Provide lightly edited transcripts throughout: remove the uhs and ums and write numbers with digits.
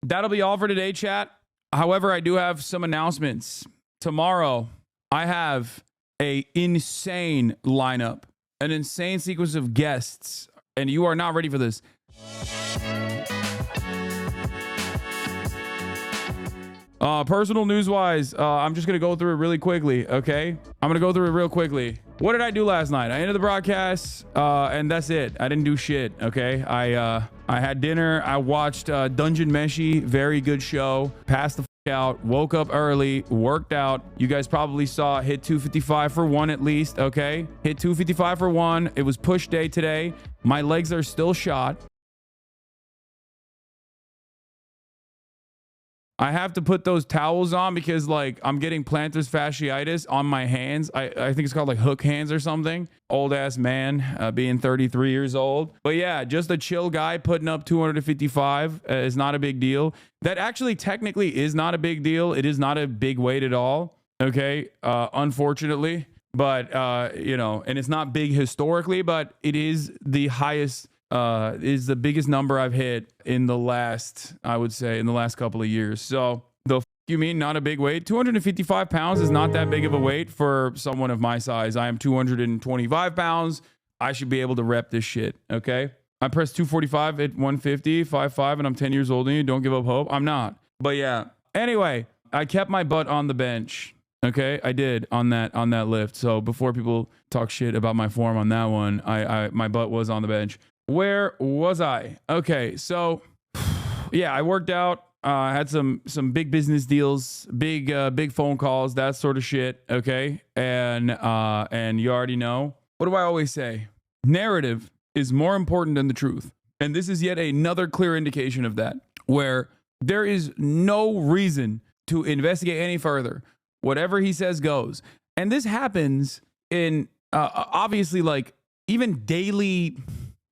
that'll be all for today, chat. However, I do have some announcements. Tomorrow, I have a insane lineup, an insane sequence of guests, and you are not ready for this. Personal news-wise, I'm just going to go through it really quickly, okay? I'm going to go through it real quickly. What did I do last night? I ended the broadcast, and that's it. I didn't do shit, okay? I had dinner. I watched Dungeon Meshi. Very good show. Passed the f out. Woke up early. Worked out. You guys probably saw hit 255 for one at least, okay? Hit 255 for one. It was push day today. My legs are still shot. I have to put those towels on because like I'm getting plantar fasciitis on my hands. I think it's called like hook hands or something. Old ass man, being 33 years old. But yeah, just a chill guy putting up 255 is not a big deal. That actually technically is not a big deal. It is not a big weight at all. Okay. Unfortunately, but you know, and it's not big historically, but it is the highest is the biggest number I've hit in the last, I would say, in the last couple of years. So the f you mean not a big weight? 255 pounds is not that big of a weight for someone of my size. I am 225 pounds. I should be able to rep this shit. Okay. I pressed 245 at 150, 5'5", and I'm 10 years older than you. Don't give up hope. I'm not. But yeah. Anyway, I kept my butt on the bench. Okay, I did on that lift. So before people talk shit about my form on that one, my butt was on the bench. Where was I? Okay, so yeah, I worked out. Had some big business deals, big phone calls, that sort of shit. Okay, and you already know. What do I always say? Narrative is more important than the truth, and this is yet another clear indication of that. Where there is no reason to investigate any further. Whatever he says goes, and this happens in obviously like even daily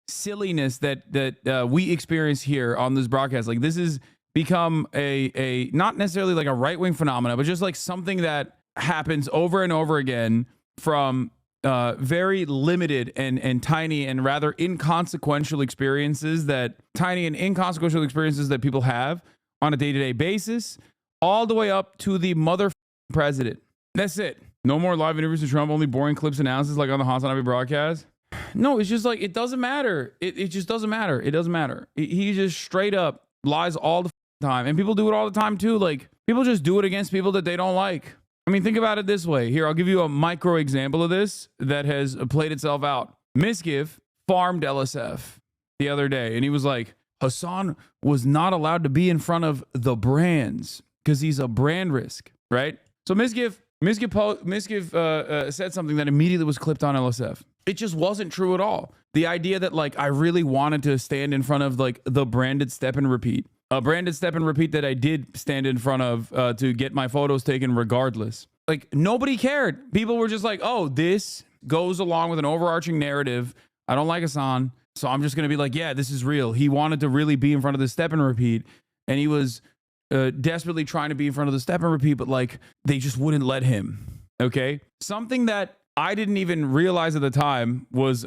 silliness that we experience here on this broadcast. Like this has become a not necessarily like a right-wing phenomena, but just like something that happens over and over again from very limited and tiny and rather inconsequential experiences that people have on a day-to-day basis, all the way up to the mother president. That's it. No more live interviews with Trump, only boring clips and analysis like on the HasanAbi broadcast. No, it's just like, it doesn't matter. It just doesn't matter. It doesn't matter. He just straight up lies all the time. And people do it all the time too. Like people just do it against people that they don't like. I mean, think about it this way. Here, I'll give you a micro example of this that has played itself out. Mizkif farmed LSF the other day. And he was like, Hasan was not allowed to be in front of the brands because he's a brand risk, right? So Mizkif said something that immediately was clipped on LSF. It just wasn't true at all. The idea that like I really wanted to stand in front of like the branded step and repeat, a branded step and repeat that I did stand in front of to get my photos taken regardless. Like nobody cared. People were just like, oh, this goes along with an overarching narrative. I don't like Hasan, so I'm just going to be like, yeah, this is real. He wanted to really be in front of the step and repeat, and he was desperately trying to be in front of the step and repeat, but like they just wouldn't let him. Okay, something that I didn't even realize at the time was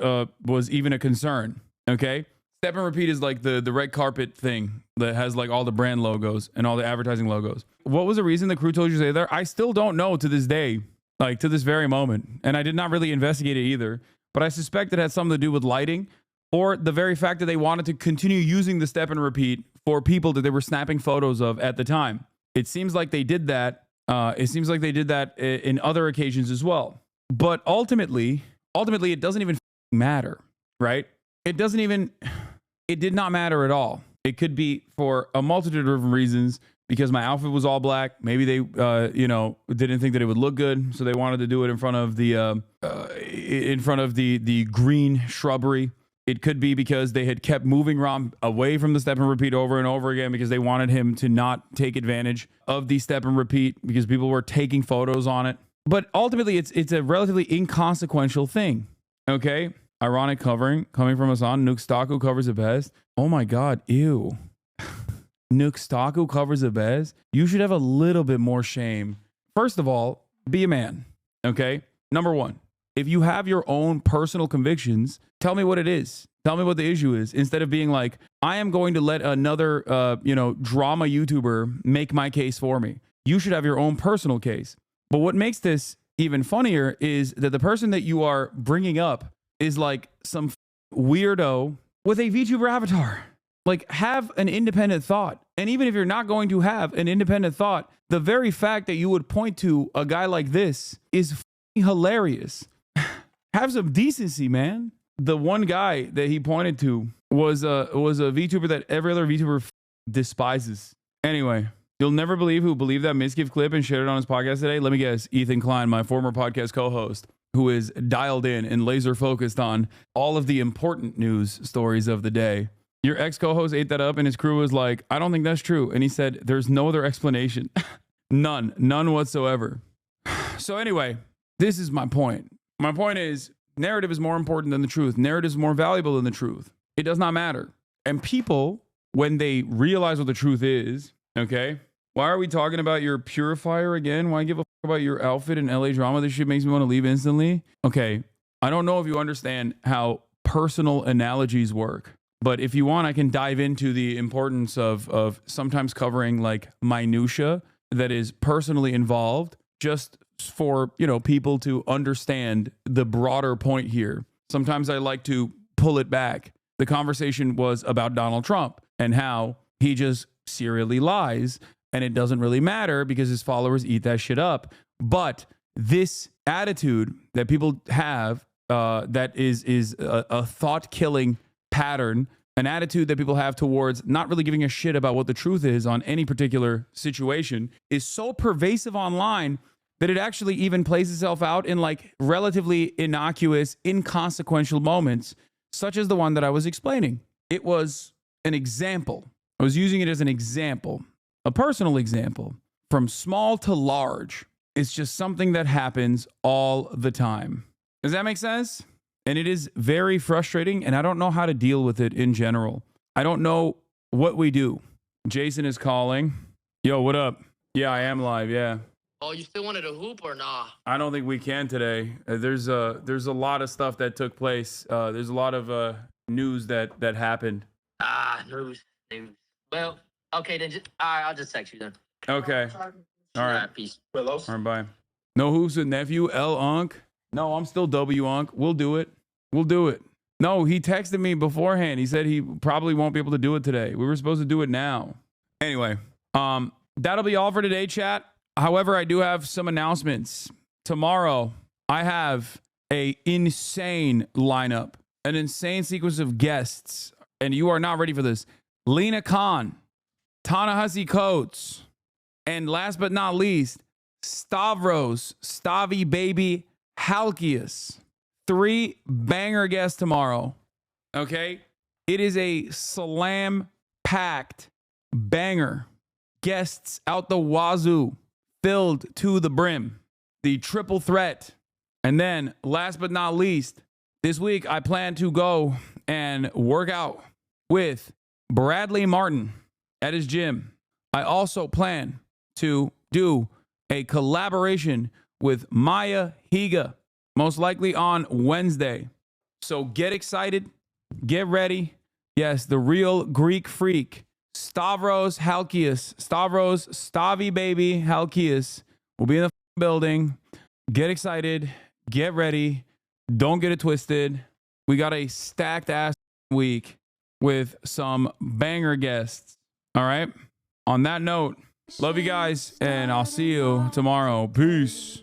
even a concern. Okay, step and repeat is like the red carpet thing that has like all the brand logos and all the advertising logos. What was the reason the crew told you to stay there? I still don't know to this day, like to this very moment, and I did not really investigate it either. But I suspect it had something to do with lighting, or the very fact that they wanted to continue using the step and repeat for people that they were snapping photos of at the time. It seems like they did that. It seems like they did that in other occasions as well. But ultimately, it doesn't even matter, right? It did not matter at all. It could be for a multitude of reasons, because my outfit was all black. Maybe they, didn't think that it would look good, so they wanted to do it in front of the green shrubbery. It could be because they had kept moving Rom away from the step and repeat over and over again because they wanted him to not take advantage of the step and repeat because people were taking photos on it. But ultimately, it's a relatively inconsequential thing. Okay? Ironic covering coming from Hasan. Nuxtaku covers it best. Oh my God. Ew. Nuxtaku covers it best. You should have a little bit more shame. First of all, be a man. Okay? Number one. If you have your own personal convictions, tell me what it is. Tell me what the issue is, instead of being like, I am going to let another, drama YouTuber make my case for me. You should have your own personal case. But what makes this even funnier is that the person that you are bringing up is like some weirdo with a VTuber avatar. Like, have an independent thought. And even if you're not going to have an independent thought, the very fact that you would point to a guy like this is hilarious. Have some decency, man. The one guy that he pointed to was a VTuber that every other VTuber despises. Anyway, you'll never believe who believed that Mizkif clip and shared it on his podcast today. Let me guess, Ethan Klein, my former podcast co-host, who is dialed in and laser focused on all of the important news stories of the day. Your ex co-host ate that up and his crew was like, I don't think that's true. And he said, there's no other explanation. None whatsoever. So anyway, this is my point. My point is, narrative is more important than the truth. Narrative is more valuable than the truth. It does not matter. And people, when they realize what the truth is, okay, why are we talking about your purifier again? Why give a fuck about your outfit in LA drama? This shit makes me want to leave instantly. Okay, I don't know if you understand how personal analogies work, but if you want, I can dive into the importance of sometimes covering like minutia that is personally involved, just for, people to understand the broader point here. Sometimes I like to pull it back. The conversation was about Donald Trump and how he just serially lies and it doesn't really matter because his followers eat that shit up. But this attitude that people have, that is a thought-killing pattern, an attitude that people have towards not really giving a shit about what the truth is on any particular situation, is so pervasive online that it actually even plays itself out in like relatively innocuous, inconsequential moments, such as the one that I was explaining. It was an example. I was using it as an example, a personal example. From small to large, it's just something that happens all the time. Does that make sense? And it is very frustrating, and I don't know how to deal with it in general. I don't know what we do. Jason is calling. Yo, what up? Yeah, I am live, yeah. Oh, you still wanted to hoop or nah? I don't think we can today. There's a lot of stuff that took place. There's a lot of news that happened. News. Well, okay, then all right, I'll just text you then. Okay. All right. Peace. All right, bye. No hoops with nephew, L Unk. No, I'm still W Unk. We'll do it. No, he texted me beforehand. He said he probably won't be able to do it today. We were supposed to do it now. Anyway, that'll be all for today, chat. However, I do have some announcements. Tomorrow, I have an insane lineup, an insane sequence of guests, and you are not ready for this. Lena Khan, Ta-Nehisi Coates, and last but not least, Stavros, Stavi Baby Halkias. 3 banger guests tomorrow. Okay? It is a slam-packed banger. Guests out the wazoo. Filled to the brim, the triple threat. And then last but not least, this week I plan to go and work out with Bradley Martin at his gym. I also plan to do a collaboration with Maya Higa, most likely on Wednesday. So get excited, get ready. Yes, the real Greek freak, Stavros Halkias, Stavros Stavi Baby Halkias will be in the building. Get excited, get ready, don't get it twisted. We got a stacked ass week with some banger guests. All right. On that note, love you guys, and I'll see you tomorrow. Peace.